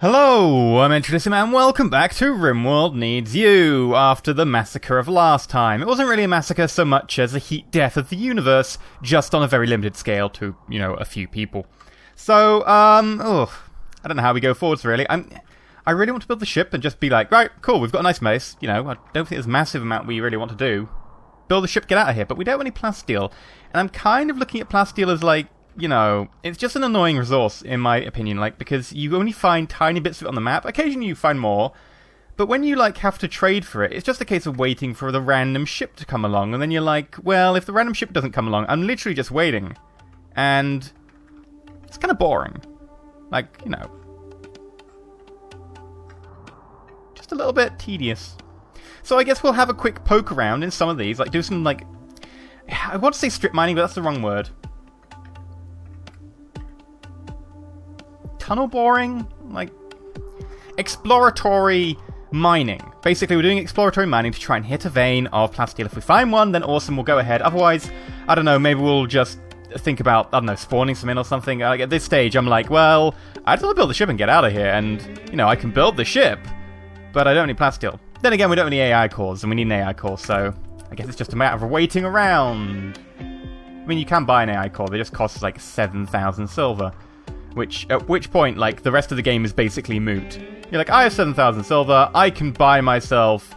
Hello, I'm EnterElysium and welcome back to Rimworld Needs You. After the massacre of last time, it wasn't really a massacre so much as a heat death of the universe, just on a very limited scale to, a few people. So, I don't know how we go forwards really. I really want to build the ship and just be like, right, cool, we've got a nice base. I don't think there's a massive amount we really want to do. Build the ship, get out of here, but we don't have any plasteel. And I'm kind of looking at plasteel as like, it's just an annoying resource, in my opinion, because you only find tiny bits of it on the map. Occasionally you find more, but when you, have to trade for it, it's just a case of waiting for the random ship to come along, and then you're like, well, if the random ship doesn't come along, I'm literally just waiting. And it's kind of boring. Just a little bit tedious. So I guess we'll have a quick poke around in some of these, do some, I want to say strip mining, but that's the wrong word. Tunnel boring? Exploratory mining. Basically, we're doing exploratory mining to try and hit a vein of plasteel. If we find one, then awesome, we'll go ahead. Otherwise, I don't know, maybe we'll just think about, spawning some in or something. At this stage, I'm like, well, I just want to build the ship and get out of here, and, I can build the ship, but I don't need plasteel. Then again, we don't have any AI cores, and we need an AI core, so I guess it's just a matter of waiting around. I mean, you can buy an AI core, they just cost, 7,000 silver. At which point, the rest of the game is basically moot. You're like, I have 7,000 silver, I can buy myself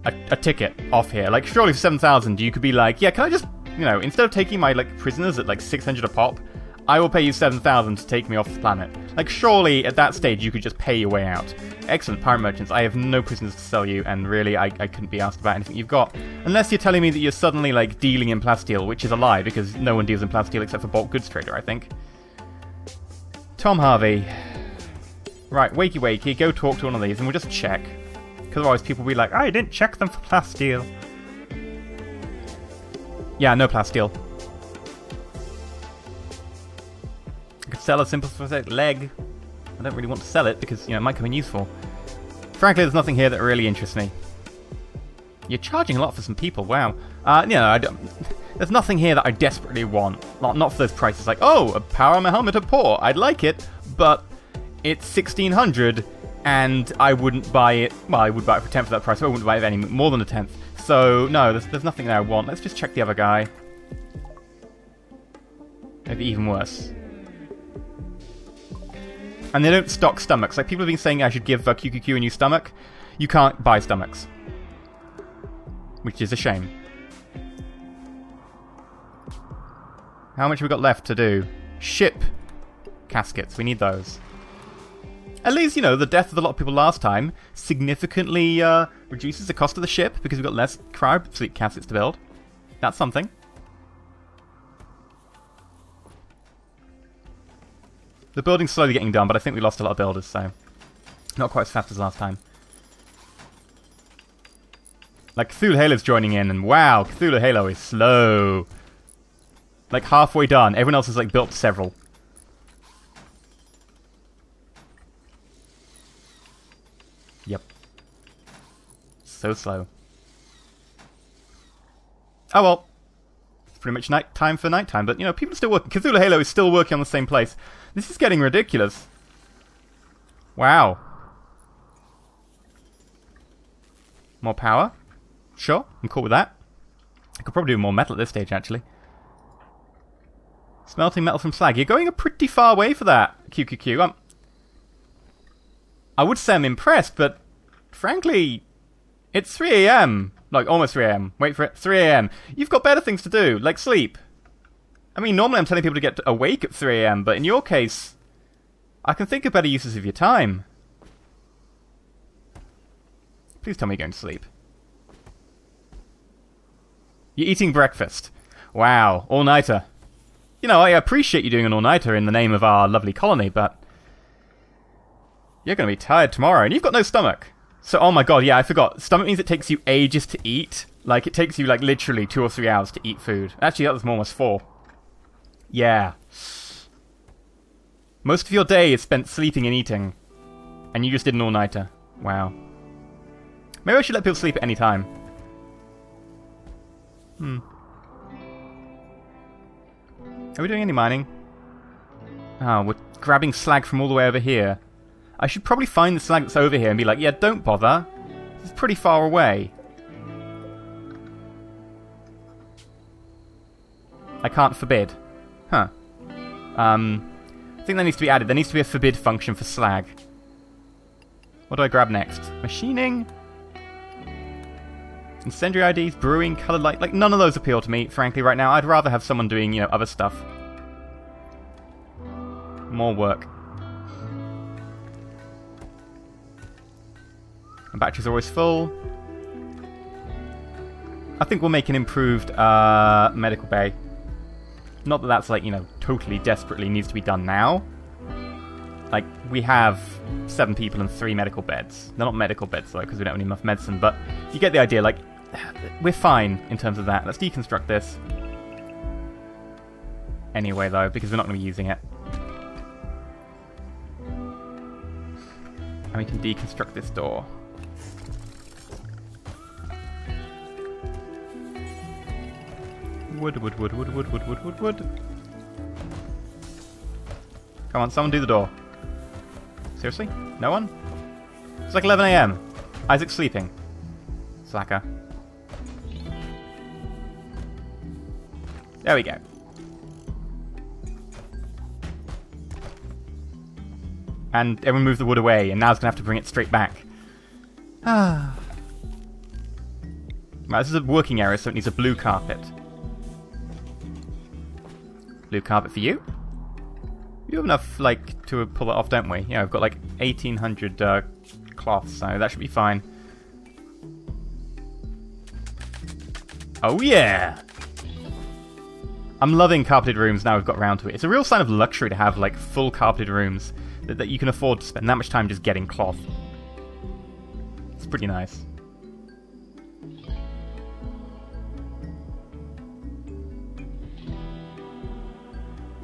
a ticket off here. Surely for 7,000, you could be like, yeah, can I just, instead of taking my, prisoners at, 600 a pop, I will pay you 7,000 to take me off the planet. Surely, at that stage, you could just pay your way out. Excellent, pirate merchants, I have no prisoners to sell you, and really, I couldn't be asked about anything you've got. Unless you're telling me that you're suddenly, dealing in plasteel, which is a lie, because no one deals in plasteel except for bulk goods trader, I think. Tom Harvey. Right, wakey, go talk to one of these and we'll just check. Because otherwise people will be like, I didn't check them for plasteel. Yeah, no plasteel. I could sell a simple leg. I don't really want to sell it because, it might come in useful. Frankly, there's nothing here that really interests me. You're charging a lot for some people, wow. There's nothing here that I desperately want. Not for those prices, a power armor helmet at port. I'd like it, but it's 1,600, and I wouldn't buy it. Well, I would buy it for a tenth of that price, but I wouldn't buy it for any more than a tenth. So, no, there's nothing that I want. Let's just check the other guy. Maybe even worse. And they don't stock stomachs. People have been saying I should give QQQ a new stomach. You can't buy stomachs. Which is a shame. How much have we got left to do? Ship caskets. We need those. At least, the death of a lot of people last time significantly reduces the cost of the ship because we've got less cryo sleep caskets to build. That's something. The building's slowly getting done, but I think we lost a lot of builders, so not quite as fast as last time. Cthulhu Halo's joining in, and wow, Cthulhu Halo is slow. Halfway done. Everyone else has, built several. Yep. So slow. Oh well. It's pretty much nighttime for nighttime, but, people are still working. Cthulhu Halo is still working on the same place. This is getting ridiculous. Wow. More power? Sure, I'm cool with that. I could probably do more metal at this stage, actually. Smelting metal from slag. You're going a pretty far way for that, QQQ. I would say I'm impressed, but frankly, it's 3 AM. Almost 3 AM. Wait for it. 3 AM. You've got better things to do, like sleep. I mean, normally I'm telling people to get awake at 3 AM, but in your case, I can think of better uses of your time. Please tell me you're going to sleep. You're eating breakfast. Wow, all-nighter. I appreciate you doing an all-nighter in the name of our lovely colony, but you're going to be tired tomorrow, and you've got no stomach. So, oh my god, yeah, I forgot. Stomach means it takes you ages to eat. It takes you, literally 2 or 3 hours to eat food. Actually, that was almost 4. Yeah. Most of your day is spent sleeping and eating, and you just did an all-nighter. Wow. Maybe I should let people sleep at any time. Are we doing any mining? Oh, we're grabbing slag from all the way over here. I should probably find the slag that's over here and be like, yeah, don't bother. It's pretty far away. I can't forbid. Huh. I think that needs to be added. There needs to be a forbid function for slag. What do I grab next? Machining? Incendiary IDs, brewing, coloured light. Like, none of those appeal to me, frankly, right now. I'd rather have someone doing, you know, other stuff. More work. My batteries are always full. I think we'll make an improved medical bay. Not that that's, like, you know, totally desperately needs to be done now. Like, we have 7 people and 3 medical beds. They're not medical beds, though, because we don't have enough medicine, but you get the idea. Like, we're fine in terms of that. Let's deconstruct this. Anyway, though, because we're not going to be using it. And we can deconstruct this door. Wood. Come on, someone do the door. Seriously? No one? It's like 11 AM. Isaac's sleeping. Slacker. There we go. And everyone moved the wood away, and now it's going to have to bring it straight back. Right, this is a working area, so it needs a blue carpet. Blue carpet for you? You have enough, like, to pull it off, don't we? Yeah, we've got, like, 1,800 cloths, so that should be fine. Oh, yeah! I'm loving carpeted rooms now we've got around to it. It's a real sign of luxury to have, like, full carpeted rooms that you can afford to spend that much time just getting cloth. It's pretty nice.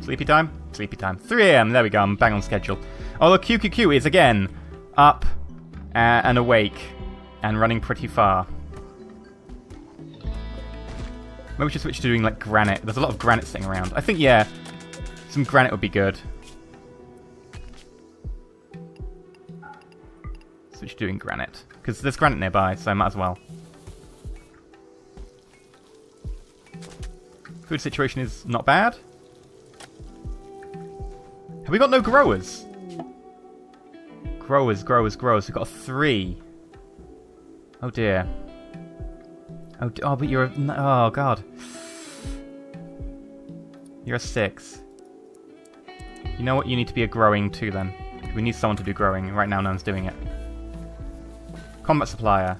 Sleepy time? Sleepy time. 3 AM, there we go, I'm bang on schedule. Although QQQ is, again, up and awake and running pretty far. Maybe we should switch to doing, like, granite. There's a lot of granite sitting around. I think, yeah, some granite would be good. Switch to doing granite. Because there's granite nearby, so I might as well. Food situation is not bad. Have we got no growers? Growers. We've got 3. Oh dear. Oh, but you're a... Oh, God. You're a 6. You know what? You need to be a growing too, then. We need someone to do growing. Right now, no one's doing it. Combat supplier.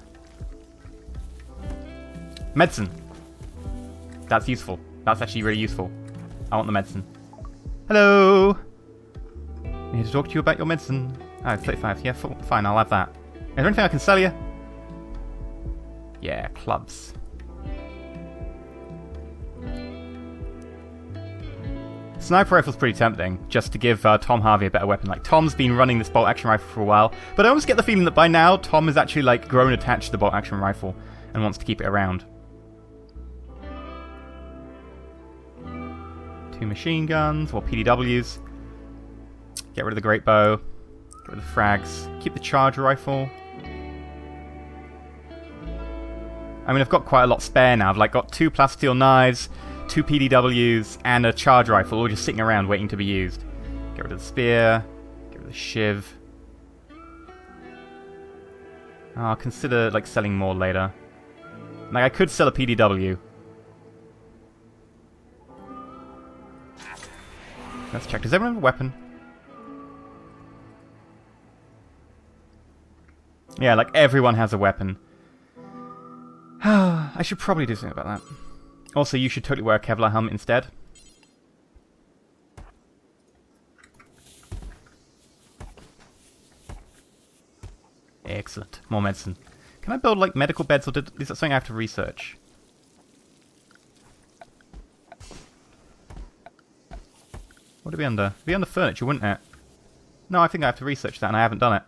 Medicine. That's useful. That's actually really useful. I want the medicine. Hello! I'm here to talk to you about your medicine. Oh, 35. Yeah, fine, I'll have that. Is there anything I can sell you? Yeah, clubs. Sniper rifle's pretty tempting, just to give Tom Harvey a better weapon. Like, Tom's been running this bolt-action rifle for a while, but I almost get the feeling that by now, Tom has actually, like, grown attached to the bolt-action rifle and wants to keep it around. 2 machine guns, or PDWs. Get rid of the great bow. Get rid of the frags. Keep the charge rifle. I mean, I've got quite a lot spare now. I've, like, got 2 plasteel knives, 2 PDWs, and a charge rifle, all just sitting around waiting to be used. Get rid of the spear. Get rid of the shiv. I'll consider, like, selling more later. Like, I could sell a PDW. Let's check. Does everyone have a weapon? Yeah, like, everyone has a weapon. I should probably do something about that. Also, you should totally wear a Kevlar helmet instead. Excellent. More medicine. Can I build, like, medical beds, or is that something I have to research? What would it be under? It'd be under furniture, wouldn't it? No, I think I have to research that, and I haven't done it.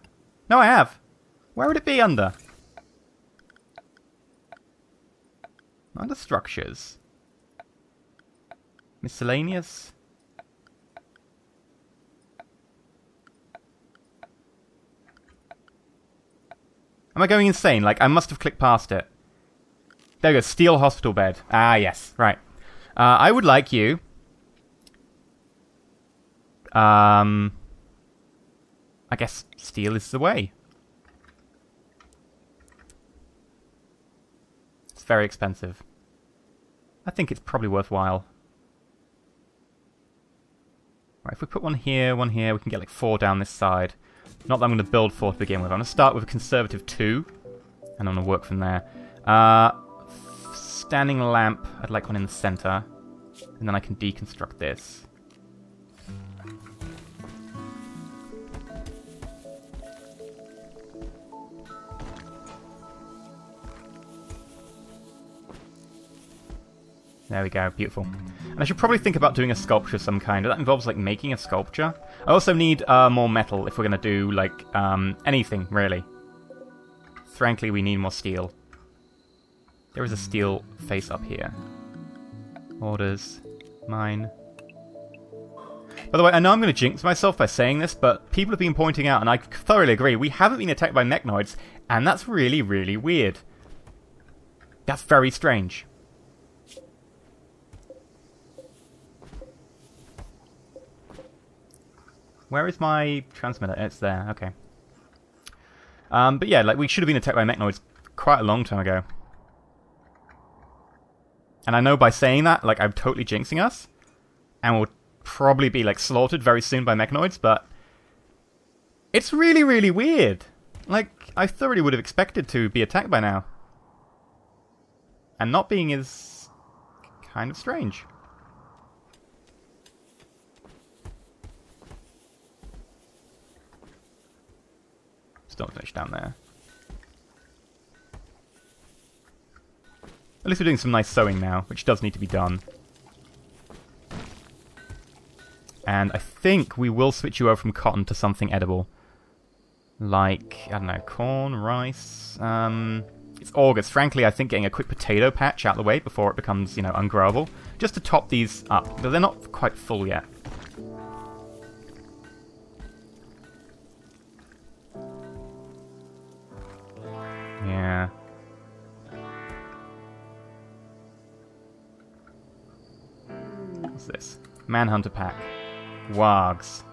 No, I have! Where would it be under? Under structures. Miscellaneous. Am I going insane? Like, I must have clicked past it. There we go, steel hospital bed. Ah, yes, right. I would like you... I guess steel is the way. It's very expensive. I think it's probably worthwhile. Right, if we put one here, we can get like 4 down this side. Not that I'm going to build 4 to begin with. I'm going to start with a conservative 2, and I'm going to work from there. Standing lamp, I'd like one in the center, and then I can deconstruct this. There we go, beautiful. And I should probably think about doing a sculpture of some kind. That involves, like, making a sculpture. I also need more metal if we're going to do, like, anything, really. Frankly, we need more steel. There is a steel face up here. Orders. Mine. By the way, I know I'm going to jinx myself by saying this, but people have been pointing out, and I thoroughly agree, we haven't been attacked by mechnoids, and that's really, really weird. That's very strange. Where is my transmitter? It's there, okay. But yeah, like, we should have been attacked by mechnoids quite a long time ago. And I know by saying that, like, I'm totally jinxing us. And we'll probably be, like, slaughtered very soon by mechnoids, but... it's really, really weird. Like, I thoroughly would have expected to be attacked by now. And not being is... kind of strange. Don't finish down there. At least we're doing some nice sewing now, which does need to be done. And I think we will switch you over from cotton to something edible. Like, I don't know, corn, rice. It's August. Frankly, I think getting a quick potato patch out of the way before it becomes, you know, ungrowable. Just to top these up. But they're not quite full yet. Yeah. What's this? Manhunter pack. Wargs.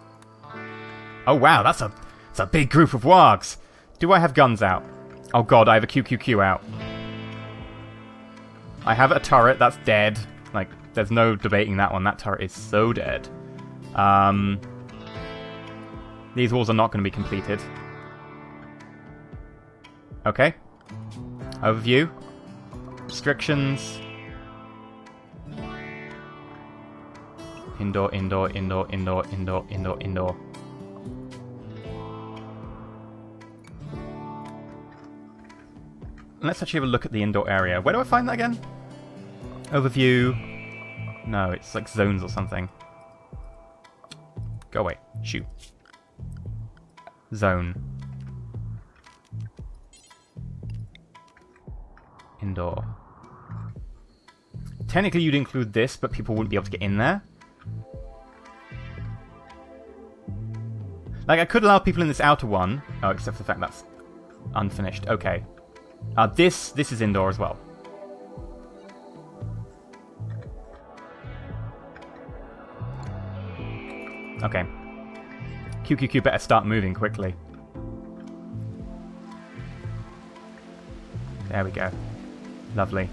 Oh wow, that's a big group of wargs. Do I have guns out? Oh god, I have a QQQ out. I have a turret that's dead. Like, there's no debating that one. That turret is so dead. These walls are not going to be completed. Okay. Overview. Restrictions. Indoor, indoor, indoor, indoor, indoor, indoor, indoor. Let's actually have a look at the indoor area. Where do I find that again? Overview. No, it's like zones or something. Go away. Shoot. Zone. Indoor. Technically you'd include this, but people wouldn't be able to get in there. Like, I could allow people in this outer one. Oh, except for the fact that's unfinished. Okay. This is indoor as well. Okay. QQQ better start moving quickly. There we go. Lovely.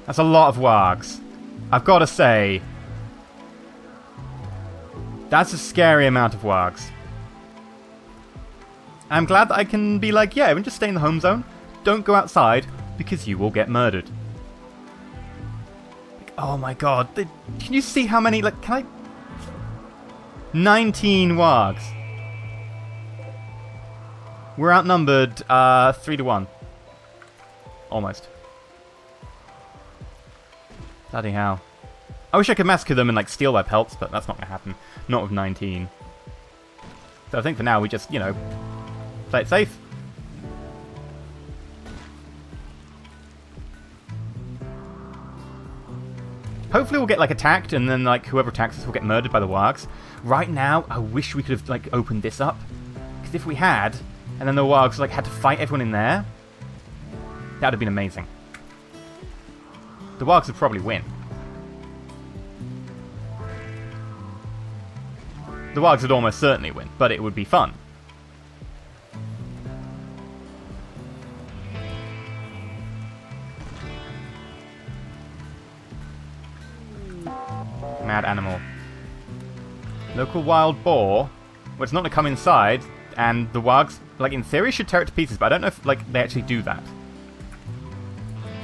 That's a lot of wargs. I've got to say, that's a scary amount of wargs. I'm glad that I can be like, yeah, everyone just stay in the home zone. Don't go outside, because you will get murdered. Like, oh my god. Can you see how many, like, can I... 19 wargs. We're outnumbered 3-1. Almost. Bloody hell. I wish I could massacre them and like steal their pelts, but that's not going to happen. Not with 19. So I think for now we just, you know, play it safe. Hopefully we'll get like attacked and then like whoever attacks us will get murdered by the wargs. Right now, I wish we could have like opened this up. Because if we had, and then the wargs like had to fight everyone in there. That would have been amazing. The wargs would probably win. The wargs would almost certainly win, but it would be fun. Mad animal. Local wild boar. Well, it's not going to come inside, and the wargs, like, in theory, should tear it to pieces, but I don't know if, like, they actually do that.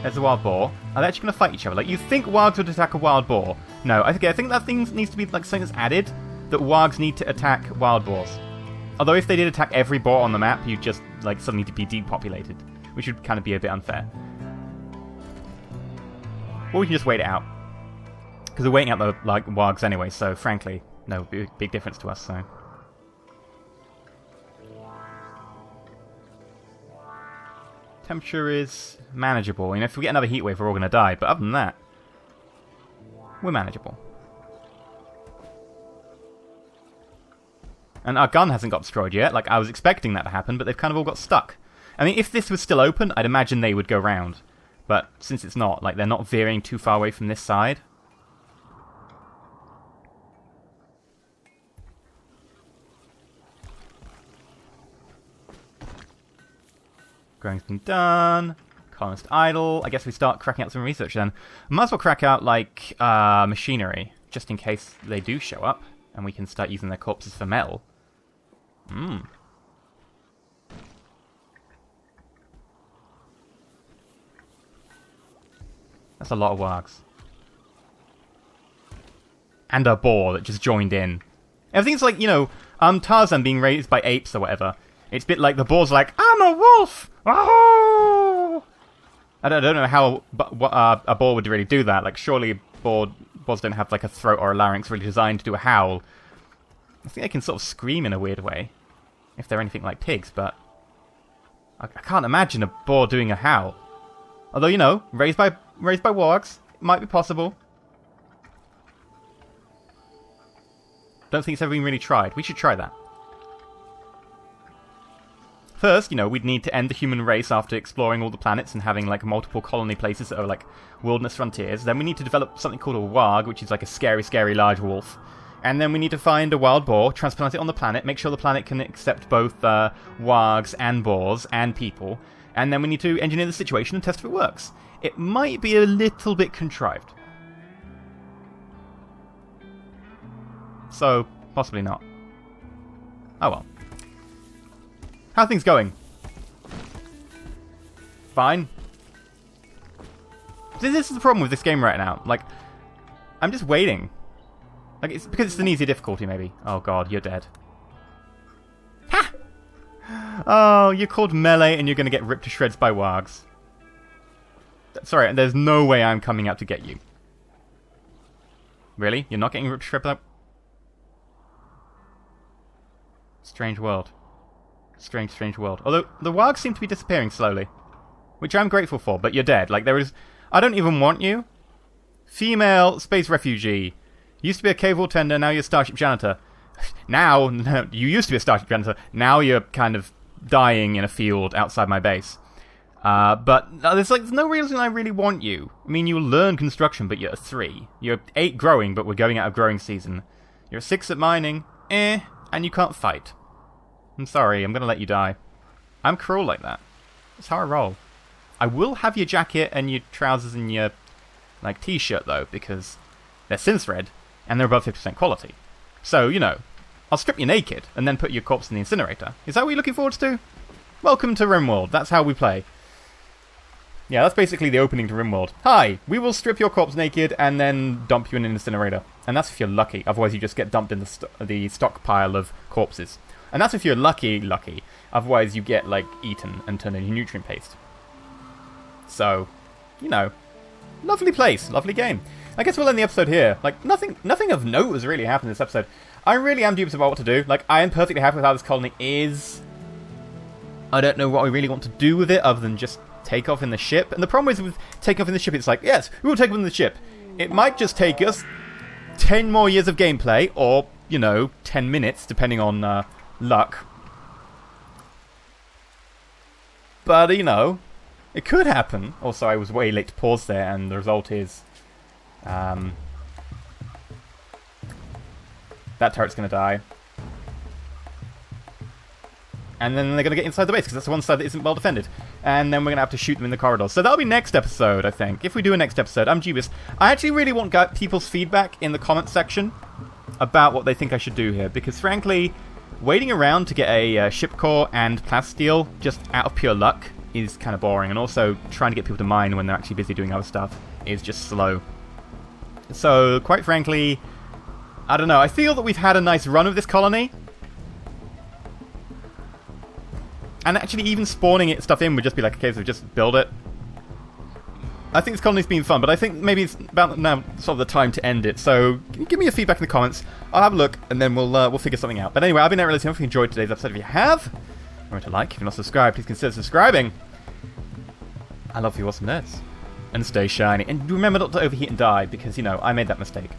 There's the wild boar. Are they actually going to fight each other? Like, you think wargs would attack a wild boar? No, I think that thing needs to be, like, something that's added, that wargs need to attack wild boars. Although if they did attack every boar on the map, you'd just, like, suddenly be depopulated, which would kind of be a bit unfair. Or we can just wait it out. Because we're waiting out the, like, wargs anyway, so, frankly, no big difference to us, so... Temperature is manageable. You know, if we get another heat wave, we're all going to die. But other than that, we're manageable. And our gun hasn't got destroyed yet. Like, I was expecting that to happen, but they've kind of all got stuck. I mean, if this was still open, I'd imagine they would go round. But since it's not, like, they're not veering too far away from this side. Growing's been done. Colonist idle. I guess we start cracking out some research then. Might as well crack out, like, machinery, just in case they do show up, and we can start using their corpses for metal. That's a lot of wargs. And a boar that just joined in. Everything's like, you know, Tarzan being raised by apes or whatever. It's a bit like the boar's like, I'm a wolf! Oh! I don't know how a boar would really do that. Like, surely boars don't have like a throat or a larynx really designed to do a howl. I think they can sort of scream in a weird way, if they're anything like pigs, but I can't imagine a boar doing a howl. Although, you know, raised by wargs, it might be possible. Don't think it's ever been really tried. We should try that. First, you know, we'd need to end the human race after exploring all the planets and having, like, multiple colony places that are, like, wilderness frontiers. Then we need to develop something called a warg, which is like a scary, scary large wolf. And then we need to find a wild boar, transplant it on the planet, make sure the planet can accept both wargs and boars and people. And then we need to engineer the situation and test if it works. It might be a little bit contrived. So, possibly not. Oh well. How are things going? Fine. This is the problem with this game right now. Like, I'm just waiting. Like, it's because it's an easy difficulty, maybe. Oh god, you're dead. Ha! Oh, you're called melee and you're gonna get ripped to shreds by wargs. Sorry, there's no way I'm coming out to get you. Really? You're not getting ripped to shreds by... Strange world. Strange, strange world. Although, the wargs seem to be disappearing slowly. Which I'm grateful for, but you're dead. Like, there is... I don't even want you. Female space refugee. Used to be a cave wall tender, now you're a starship janitor. Now, no, you used to be a starship janitor. Now you're kind of dying in a field outside my base. But there's no reason I really want you. I mean, you'll learn construction, but you're a 3. You're 8 growing, but we're going out of growing season. You're a 6 at mining. And you can't fight. I'm sorry, I'm going to let you die. I'm cruel like that. That's how I roll. I will have your jacket and your trousers and your, like, t-shirt, though, because they're synth-red, and they're above 50% quality. So, you know, I'll strip you naked, and then put your corpse in the incinerator. Is that what you're looking forward to? Welcome to Rimworld. That's how we play. Yeah, that's basically the opening to Rimworld. Hi, we will strip your corpse naked, and then dump you in an incinerator. And that's if you're lucky. Otherwise, you just get dumped in the stockpile of corpses. And that's if you're lucky. Otherwise, you get, like, eaten and turned into nutrient paste. So, you know, lovely place, lovely game. I guess we'll end the episode here. Like, nothing of note has really happened in this episode. I really am dubious about what to do. Like, I am perfectly happy with how this colony is. I don't know what we really want to do with it other than just take off in the ship. And the problem is with taking off in the ship, it's like, yes, we will take off in the ship. It might just take us 10 more years of gameplay, or, you know, 10 minutes, depending on luck. But, you know, it could happen. Also, I was way late to pause there, and the result is... that turret's going to die. And then they're going to get inside the base, because that's the one side that isn't well defended. And then we're going to have to shoot them in the corridors. So that'll be next episode, I think. If we do a next episode, I'm dubious. I actually really want people's feedback in the comment section about what they think I should do here. Because frankly, waiting around to get a ship core and plasteel just out of pure luck is kind of boring. And also, trying to get people to mine when they're actually busy doing other stuff is just slow. So, quite frankly, I don't know. I feel that we've had a nice run of this colony. And actually, even spawning stuff in would just be like a case of just build it. I think this colony's been fun, but I think maybe it's about now sort of the time to end it. So give me your feedback in the comments. I'll have a look, and then we'll figure something out. But anyway, I've been EnterElysium. If you enjoyed today's episode, if you have, remember to like. If you're not subscribed, please consider subscribing. I love you, awesome nerds. And stay shiny. And remember not to overheat and die, because, you know, I made that mistake.